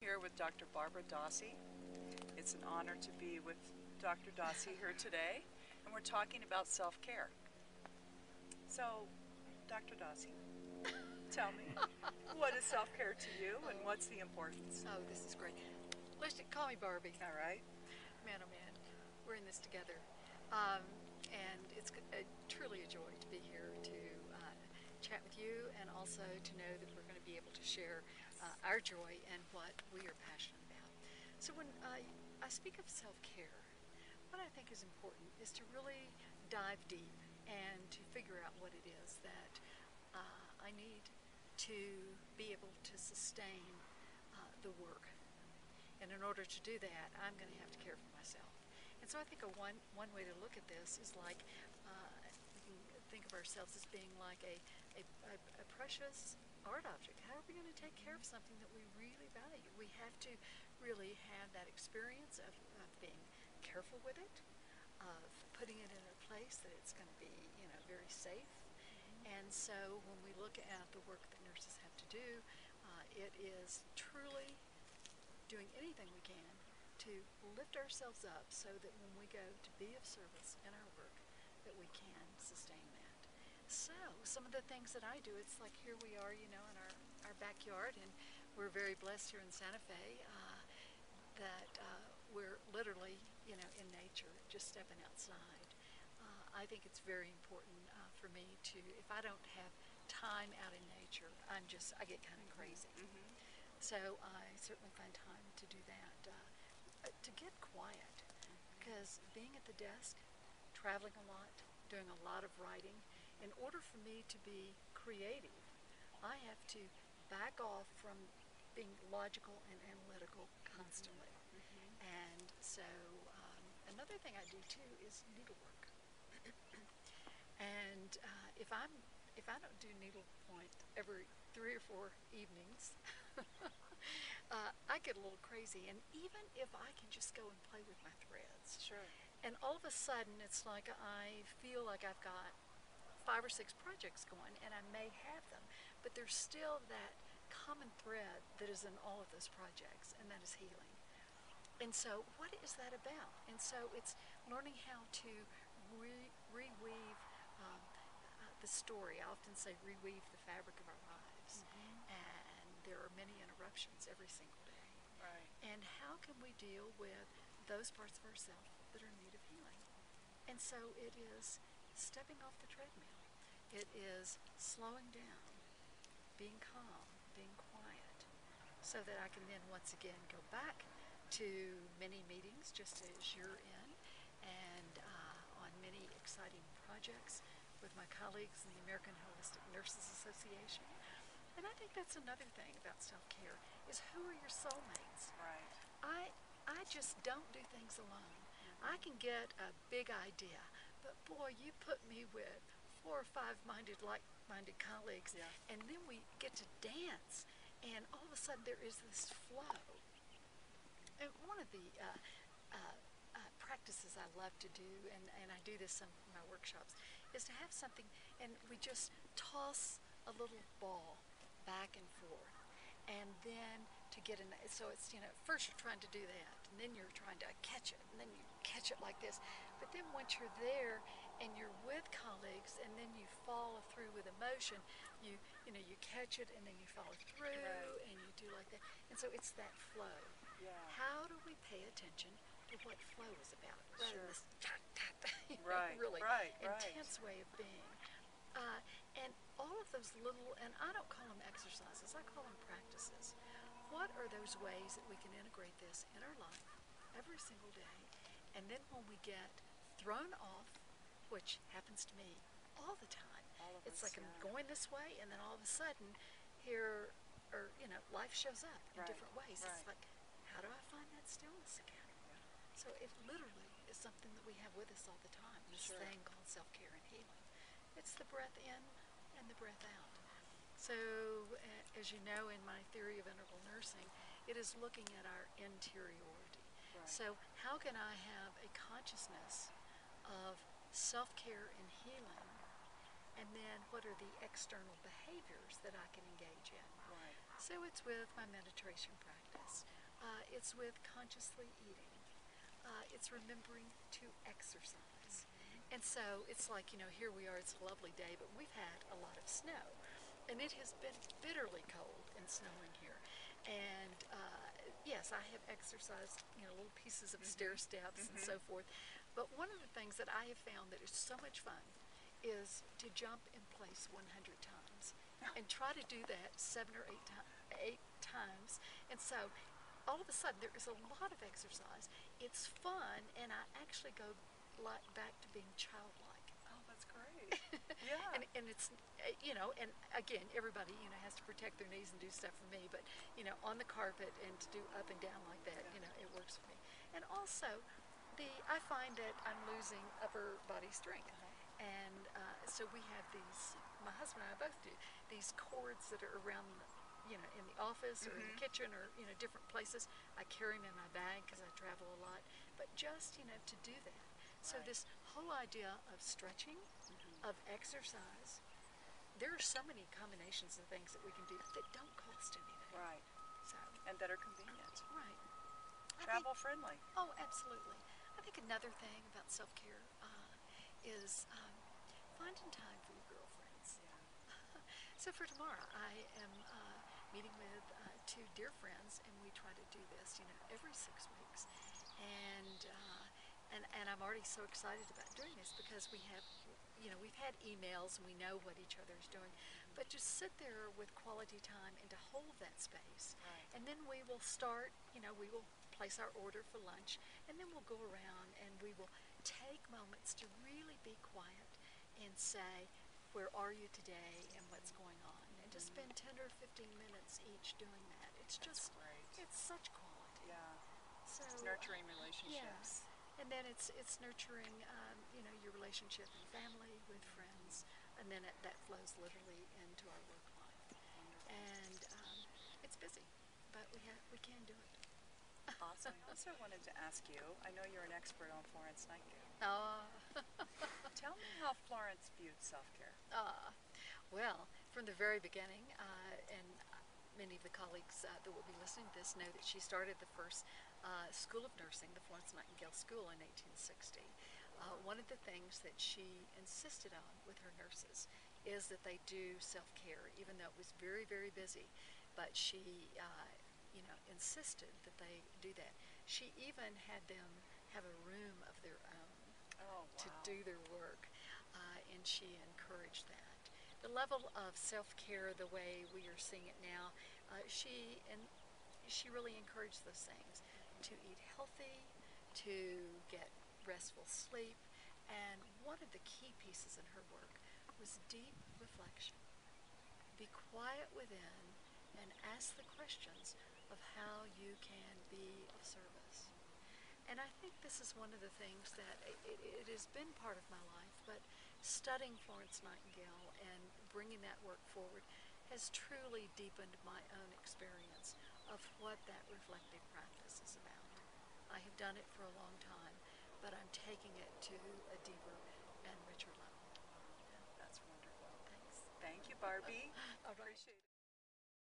Here with Dr. Barbara Dossey. It's an honor to be with Dr. Dossey here today, and we're talking about self-care. So, Dr. Dossey, tell me, what is self-care to you, and what's the importance? Oh, this is great. Let's call me Barbie. All right. Man, oh man, we're in this together. And it's truly a joy to be here to chat with you, and also to know that we're going to be able to share our joy and what we are passionate about. So when I speak of self-care, what I think is important is to really dive deep and to figure out what it is that I need to be able to sustain the work. And in order to do that, I'm going to have to care for myself. And so I think one way to look at this is like, we can think of ourselves as being like a precious art object. How are we going to take care of something that we really value? We have to really have that experience of being careful with it, of putting it in a place that it's going to be, very safe. And so when we look at the work that nurses have to do, it is truly doing anything we can to lift ourselves up so that when we go to be of service in our work, that we can sustain that. So some of the things that I do, it's like here we are, in our backyard, and we're very blessed here in Santa Fe that we're literally, in nature, just stepping outside. I think it's very important for me to, if I don't have time out in nature, I get kind of crazy. Mm-hmm. So I certainly find time to do that, to get quiet, because being at the desk, traveling a lot, doing a lot of writing, in order for me to be creative, I have to back off from being logical and analytical constantly. Mm-hmm. And so another thing I do too is needlework. And if I don't do needlepoint every 3 or 4 evenings, I get a little crazy. And even if I can just go and play with my threads, Sure. and all of a sudden it's like I feel like I've got 5 or 6 projects going, and I may have them, but there's still that common thread that is in all of those projects, and that is healing. And so what is that about? And so it's learning how to reweave the story. I often say reweave the fabric of our lives. Mm-hmm. And there are many interruptions every single day. Right. And how can we deal with those parts of ourselves that are in need of healing? And so it is stepping off the treadmill. It is slowing down, being calm, being quiet, so that I can then once again go back to many meetings, just as you're in, and on many exciting projects with my colleagues in the American Holistic Nurses Association. And I think that's another thing about self-care, is who are your soulmates? Right. I just don't do things alone. I can get a big idea, but boy, you put me with 4 or 5 like-minded colleagues, Yeah. and then we get to dance, and all of a sudden there is this flow. And one of the practices I love to do, and I do this some in my workshops, is to have something, and we just toss a little ball back and forth, and then to get in. So it's, first you're trying to do that, and then you're trying to catch it, and then you catch it like this. But then once you're there and you're with colleagues, and then you follow through with emotion, you catch it, and then you follow through, Right. and you do like that. And so it's that flow. Yeah. How do we pay attention to what flow is about, rather than Sure. this Right. really Right. intense way of being? And all of those little, and I don't call them exercises, I call them practices. What are those ways that we can integrate this in our life every single day? And then when we get thrown off, which happens to me all the time, All of it's us, like I'm yeah. going this way, and then all of a sudden, here, or life shows up in Right, different ways. It's right. like, how do I find that stillness again? So it literally is something that we have with us all the time, this Sure. thing called self-care and healing. It's the breath in and the breath out. So as you know, in my theory of integral nursing, it is looking at our interiority. Right. So how can I have a consciousness of self-care and healing, and then what are the external behaviors that I can engage in? Right. So it's with my meditation practice. It's with consciously eating. It's remembering to exercise. And so it's like, here we are, it's a lovely day, but we've had a lot of snow. And it has been bitterly cold and snowing here. And yes, I have exercised, little pieces of stair steps and so forth. But one of the things that I have found that is so much fun is to jump in place 100 times and try to do that 7 or 8 times. And so all of a sudden there is a lot of exercise. It's fun, and I actually go back to being childlike. Oh, that's great. Yeah. and it's, and again, everybody, has to protect their knees and do stuff for me, but, on the carpet and to do up and down like that, it works for me. And also, I find that I'm losing upper body strength. And so we have these, my husband and I both do, these cords that are around, in the office or in the kitchen or, different places. I carry them in my bag because I travel a lot. But just, to do that. So this whole idea of stretching, of exercise, there are so many combinations of things that we can do that don't cost anything. Right. So, And that are convenient. right. Travel friendly. Oh, absolutely. I think another thing about self-care is finding time for your girlfriends. Yeah. So for tomorrow, I am meeting with two dear friends, and we try to do this, every 6 weeks. And I'm already so excited about doing this because we have, we've had emails and we know what each other is doing, but just sit there with quality time and to hold that space. Right. And then we will start, we will place our order for lunch, and then we'll go around and we will take moments to really be quiet and say, where are you today and what's going on? And just spend 10 or 15 minutes each doing that. It's That's just, great. it's such quality. Yeah. So, It's nurturing relationships. Yeah. And then it's nurturing, your relationship with family, with friends, and then that flows literally into our work life. Wonderful. And it's busy, but we can do it. Awesome. I also wanted to ask you, I know you're an expert on Florence Nightingale. Tell me how Florence viewed self-care. Well, from the very beginning, and many of the colleagues that will be listening to this know that she started the first School of Nursing, the Florence Nightingale School, in 1860. One of the things that she insisted on with her nurses is that they do self-care, even though it was very, very busy. But she, insisted that they do that. She even had them have a room of their own to do their work, and she encouraged that. The level of self-care, the way we are seeing it now, she really encouraged those things: to eat healthy, to get restful sleep, and one of the key pieces in her work was deep reflection. Be quiet within and ask the questions of how you can be of service. And I think this is one of the things that it has been part of my life, but studying Florence Nightingale and bringing that work forward has truly deepened my own experience of what that reflective practice is about. I have done it for a long time, but I'm taking it to a deeper and richer level. That's wonderful. Thanks. Thank you, Barbie. All right. Appreciate it.